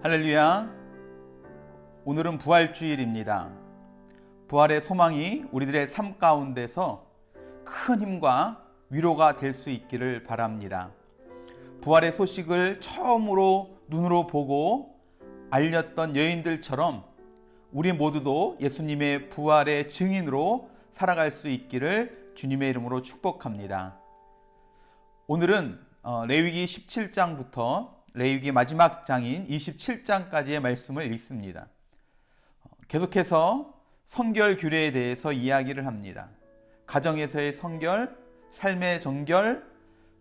할렐루야. 오늘은 부활주일입니다. 부활의 소망이 우리들의 삶 가운데서 큰 힘과 위로가 될 수 있기를 바랍니다. 부활의 소식을 처음으로 눈으로 보고 알렸던 여인들처럼 우리 모두도 예수님의 부활의 증인으로 살아갈 수 있기를 주님의 이름으로 축복합니다. 오늘은 레위기 17장부터 레위기 마지막 장인 27장까지의 말씀을 읽습니다. 계속해서 성결 규례에 대해서 이야기를 합니다. 가정에서의 성결, 삶의 정결,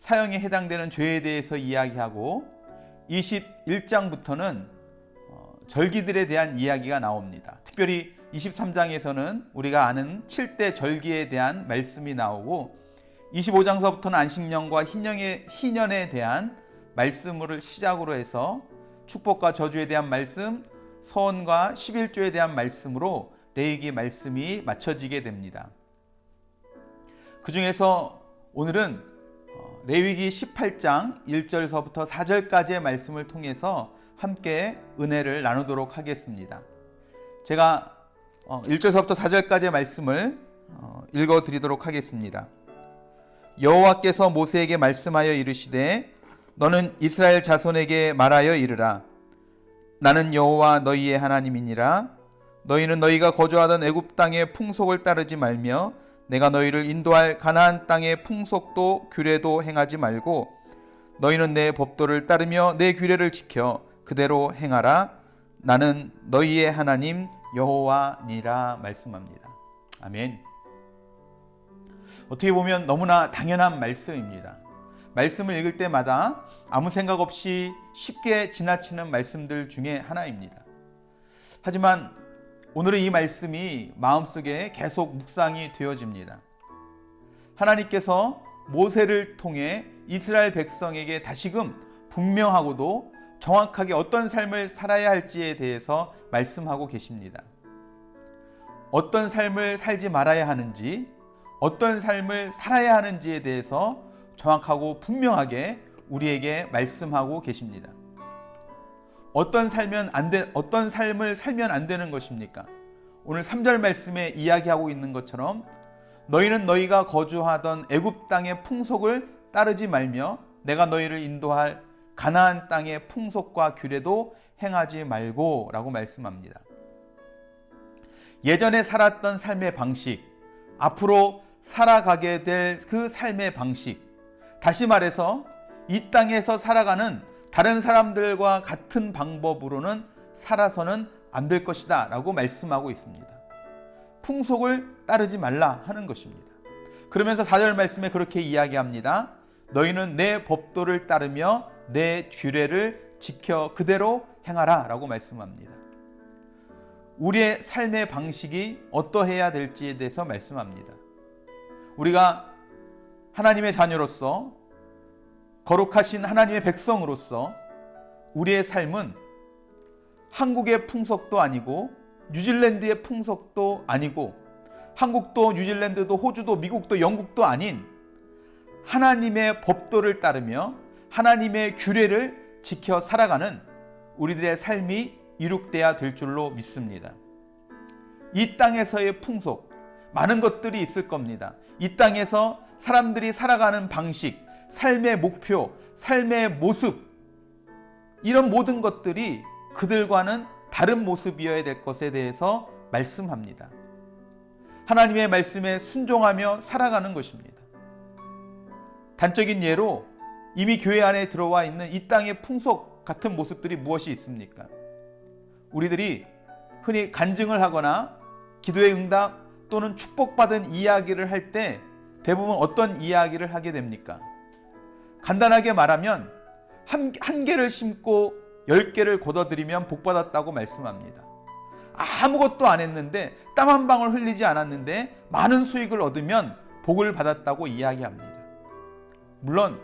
사형에 해당되는 죄에 대해서 이야기하고 21장부터는 절기들에 대한 이야기가 나옵니다. 특별히 23장에서는 우리가 아는 7대 절기에 대한 말씀이 나오고 25장서부터는 안식년과 희년에 대한 말씀을 시작으로 해서 축복과 저주에 대한 말씀, 서원과 11조에 대한 말씀으로 레위기 말씀이 맞춰지게 됩니다. 그 중에서 오늘은 레위기 18장 1절서부터 4절까지의 말씀을 통해서 함께 은혜를 나누도록 하겠습니다. 제가 1절서부터 4절까지의 말씀을 읽어드리도록 하겠습니다. 여호와께서 모세에게 말씀하여 이르시되 너는 이스라엘 자손에게 말하여 이르라. 나는 여호와 너희의 하나님이니라. 너희는 너희가 거주하던 애굽 땅의 풍속을 따르지 말며 내가 너희를 인도할 가나안 땅의 풍속도 규례도 행하지 말고 너희는 내 법도를 따르며 내 규례를 지켜 그대로 행하라. 나는 너희의 하나님 여호와니라 말씀합니다. 아멘. 어떻게 보면 너무나 당연한 말씀입니다. 말씀을 읽을 때마다 아무 생각 없이 쉽게 지나치는 말씀들 중에 하나입니다. 하지만 오늘은 이 말씀이 마음속에 계속 묵상이 되어집니다. 하나님께서 모세를 통해 이스라엘 백성에게 다시금 분명하고도 정확하게 어떤 삶을 살아야 할지에 대해서 말씀하고 계십니다. 어떤 삶을 살지 말아야 하는지, 어떤 삶을 살아야 하는지에 대해서 정확하고 분명하게 우리에게 말씀하고 계십니다. 어떤 삶을 살면 안 되는 것입니까? 오늘 3절 말씀에 이야기하고 있는 것처럼 너희는 너희가 거주하던 애굽 땅의 풍속을 따르지 말며 내가 너희를 인도할 가나안 땅의 풍속과 규례도 행하지 말고 라고 말씀합니다. 예전에 살았던 삶의 방식, 앞으로 살아가게 될 그 삶의 방식, 다시 말해서 이 땅에서 살아가는 다른 사람들과 같은 방법으로는 살아서는 안 될 것이다 라고 말씀하고 있습니다. 풍속을 따르지 말라 하는 것입니다. 그러면서 4절 말씀에 그렇게 이야기합니다. 너희는 내 법도를 따르며 내 규례를 지켜 그대로 행하라 라고 말씀합니다. 우리의 삶의 방식이 어떠해야 될지에 대해서 말씀합니다. 우리가 하나님의 자녀로서 거룩하신 하나님의 백성으로서 우리의 삶은 한국의 풍속도 아니고 뉴질랜드의 풍속도 아니고 한국도 뉴질랜드도 호주도 미국도 영국도 아닌 하나님의 법도를 따르며 하나님의 규례를 지켜 살아가는 우리들의 삶이 이룩돼야 될 줄로 믿습니다. 이 땅에서의 풍속, 많은 것들이 있을 겁니다. 이 땅에서 사람들이 살아가는 방식, 삶의 목표, 삶의 모습, 이런 모든 것들이 그들과는 다른 모습이어야 될 것에 대해서 말씀합니다. 하나님의 말씀에 순종하며 살아가는 것입니다. 단적인 예로 이미 교회 안에 들어와 있는 이 땅의 풍속 같은 모습들이 무엇이 있습니까? 우리들이 흔히 간증을 하거나 기도의 응답 또는 축복받은 이야기를 할 때 대부분 어떤 이야기를 하게 됩니까? 간단하게 말하면 한 개를 심고 10개를 거둬들이면 복받았다고 말씀합니다. 아무것도 안 했는데 땀 한 방울 흘리지 않았는데 많은 수익을 얻으면 복을 받았다고 이야기합니다. 물론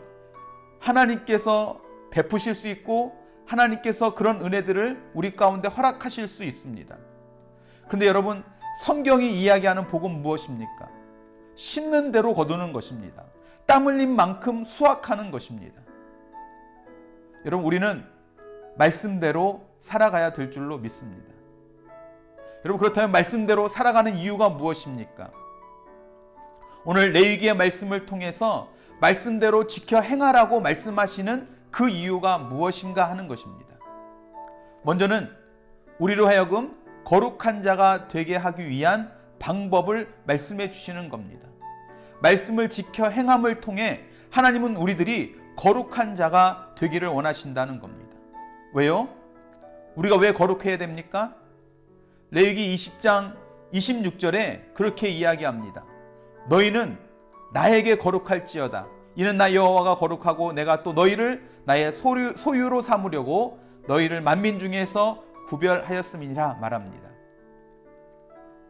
하나님께서 베푸실 수 있고 하나님께서 그런 은혜들을 우리 가운데 허락하실 수 있습니다. 그런데 여러분, 성경이 이야기하는 복은 무엇입니까? 심는 대로 거두는 것입니다. 땀 흘린 만큼 수확하는 것입니다. 여러분, 우리는 말씀대로 살아가야 될 줄로 믿습니다. 여러분, 그렇다면 말씀대로 살아가는 이유가 무엇입니까? 오늘 레위기의 말씀을 통해서 말씀대로 지켜 행하라고 말씀하시는 그 이유가 무엇인가 하는 것입니다. 먼저는 우리로 하여금 거룩한 자가 되게 하기 위한 방법을 말씀해 주시는 겁니다. 말씀을 지켜 행함을 통해 하나님은 우리들이 거룩한 자가 되기를 원하신다는 겁니다. 왜요? 우리가 왜 거룩해야 됩니까? 레위기 20장 26절에 그렇게 이야기합니다. 너희는 나에게 거룩할지어다. 이는 나 여호와가 거룩하고 내가 또 너희를 나의 소유로 삼으려고 너희를 만민 중에서 구별하였음이니라 말합니다.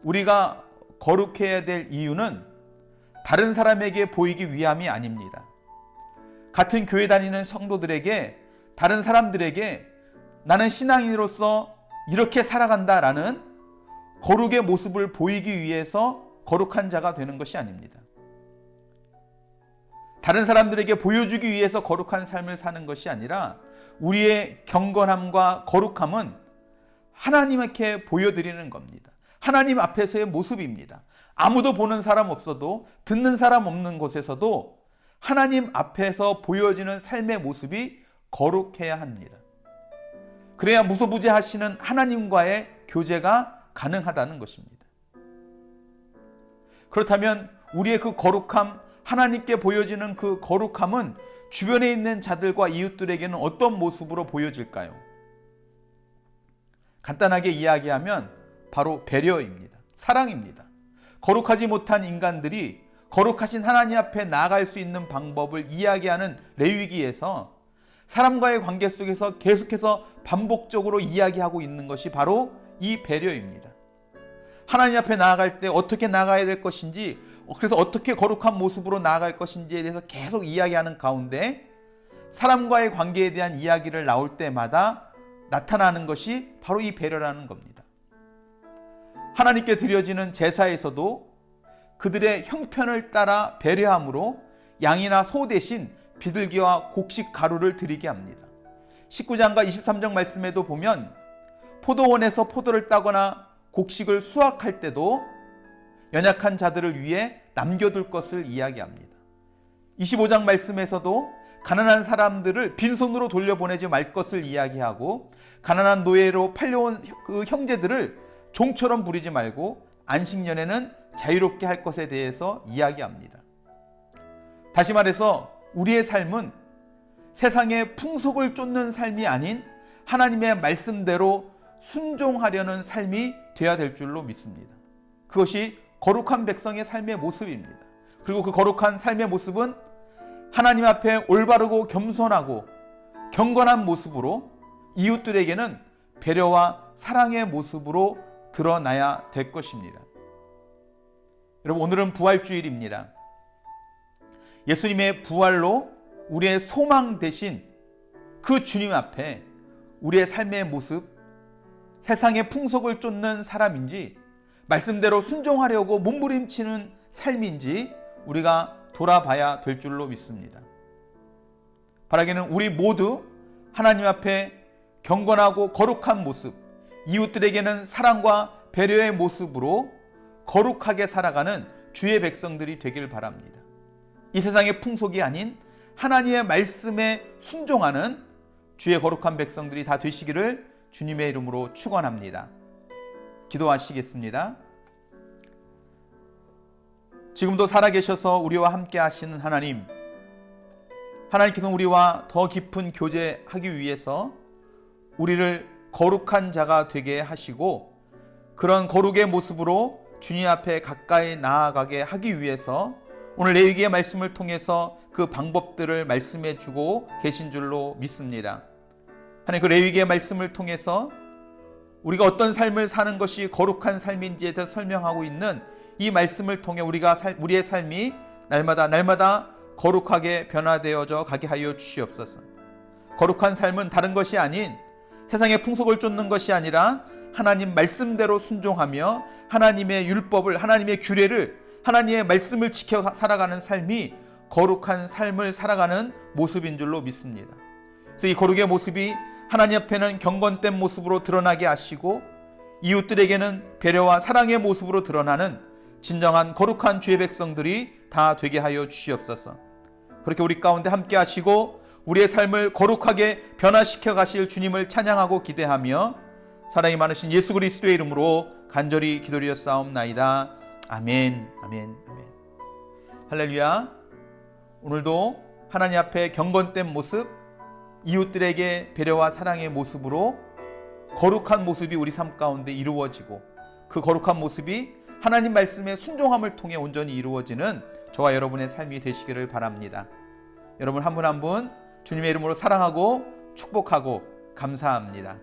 우리가 거룩해야 될 이유는 다른 사람에게 보이기 위함이 아닙니다. 같은 교회 다니는 성도들에게, 다른 사람들에게 나는 신앙인으로서 이렇게 살아간다라는 거룩의 모습을 보이기 위해서 거룩한 자가 되는 것이 아닙니다. 다른 사람들에게 보여주기 위해서 거룩한 삶을 사는 것이 아니라 우리의 경건함과 거룩함은 하나님께 보여드리는 겁니다. 하나님 앞에서의 모습입니다. 아무도 보는 사람 없어도, 듣는 사람 없는 곳에서도 하나님 앞에서 보여지는 삶의 모습이 거룩해야 합니다. 그래야 무소부재하시는 하나님과의 교제가 가능하다는 것입니다. 그렇다면 우리의 그 거룩함, 하나님께 보여지는 그 거룩함은 주변에 있는 자들과 이웃들에게는 어떤 모습으로 보여질까요? 간단하게 이야기하면 바로 배려입니다. 사랑입니다. 거룩하지 못한 인간들이 거룩하신 하나님 앞에 나아갈 수 있는 방법을 이야기하는 레위기에서 사람과의 관계 속에서 계속해서 반복적으로 이야기하고 있는 것이 바로 이 배려입니다. 하나님 앞에 나아갈 때 어떻게 나아가야 될 것인지, 그래서 어떻게 거룩한 모습으로 나아갈 것인지에 대해서 계속 이야기하는 가운데 사람과의 관계에 대한 이야기를 나올 때마다 나타나는 것이 바로 이 배려라는 겁니다. 하나님께 드려지는 제사에서도 그들의 형편을 따라 배려함으로 양이나 소 대신 비둘기와 곡식 가루를 드리게 합니다. 19장과 23장 말씀에도 보면 포도원에서 포도를 따거나 곡식을 수확할 때도 연약한 자들을 위해 남겨둘 것을 이야기합니다. 25장 말씀에서도 가난한 사람들을 빈손으로 돌려보내지 말 것을 이야기하고 가난한 노예로 팔려온 그 형제들을 종처럼 부리지 말고 안식년에는 자유롭게 할 것에 대해서 이야기합니다. 다시 말해서 우리의 삶은 세상의 풍속을 쫓는 삶이 아닌 하나님의 말씀대로 순종하려는 삶이 되어야 될 줄로 믿습니다. 그것이 거룩한 백성의 삶의 모습입니다. 그리고 그 거룩한 삶의 모습은 하나님 앞에 올바르고 겸손하고 경건한 모습으로 이웃들에게는 배려와 사랑의 모습으로 드러나야 될 것입니다. 여러분, 오늘은 부활주일입니다. 예수님의 부활로 우리의 소망 되신 그 주님 앞에 우리의 삶의 모습, 세상의 풍속을 쫓는 사람인지 말씀대로 순종하려고 몸부림치는 삶인지 우리가 돌아봐야 될 줄로 믿습니다. 바라기는 우리 모두 하나님 앞에 경건하고 거룩한 모습, 이웃들에게는 사랑과 배려의 모습으로 거룩하게 살아가는 주의 백성들이 되길 바랍니다. 이 세상의 풍속이 아닌 하나님의 말씀에 순종하는 주의 거룩한 백성들이 다 되시기를 주님의 이름으로 축원합니다. 기도하시겠습니다. 지금도 살아계셔서 우리와 함께 하시는 하나님, 하나님께서 우리와 더 깊은 교제하기 위해서 우리를 거룩한 자가 되게 하시고 그런 거룩의 모습으로 주님 앞에 가까이 나아가게 하기 위해서 오늘 레위기의 말씀을 통해서 그 방법들을 말씀해 주고 계신 줄로 믿습니다. 하나님, 그 레위기의 말씀을 통해서 우리가 어떤 삶을 사는 것이 거룩한 삶인지에 대해서 설명하고 있는 이 말씀을 통해 우리의 삶이 날마다 거룩하게 변화되어져 가게 하여 주시옵소서. 거룩한 삶은 다른 것이 아닌 세상의 풍속을 쫓는 것이 아니라 하나님 말씀대로 순종하며 하나님의 율법을, 하나님의 규례를, 하나님의 말씀을 지켜 살아가는 삶이 거룩한 삶을 살아가는 모습인 줄로 믿습니다. 그래서 이 거룩의 모습이 하나님 앞에는 경건된 모습으로 드러나게 하시고 이웃들에게는 배려와 사랑의 모습으로 드러나는 진정한 거룩한 주의 백성들이 다 되게 하여 주시옵소서. 그렇게 우리 가운데 함께 하시고 우리의 삶을 거룩하게 변화시켜 가실 주님을 찬양하고 기대하며 사랑이 많으신 예수 그리스도의 이름으로 간절히 기도드렸사옵나이다. 아멘, 아멘, 아멘. 할렐루야. 오늘도 하나님 앞에 경건된 모습, 이웃들에게 배려와 사랑의 모습으로 거룩한 모습이 우리 삶 가운데 이루어지고 그 거룩한 모습이 하나님 말씀의 순종함을 통해 온전히 이루어지는 저와 여러분의 삶이 되시기를 바랍니다. 여러분 한 분 한 분 주님의 이름으로 사랑하고 축복하고 감사합니다.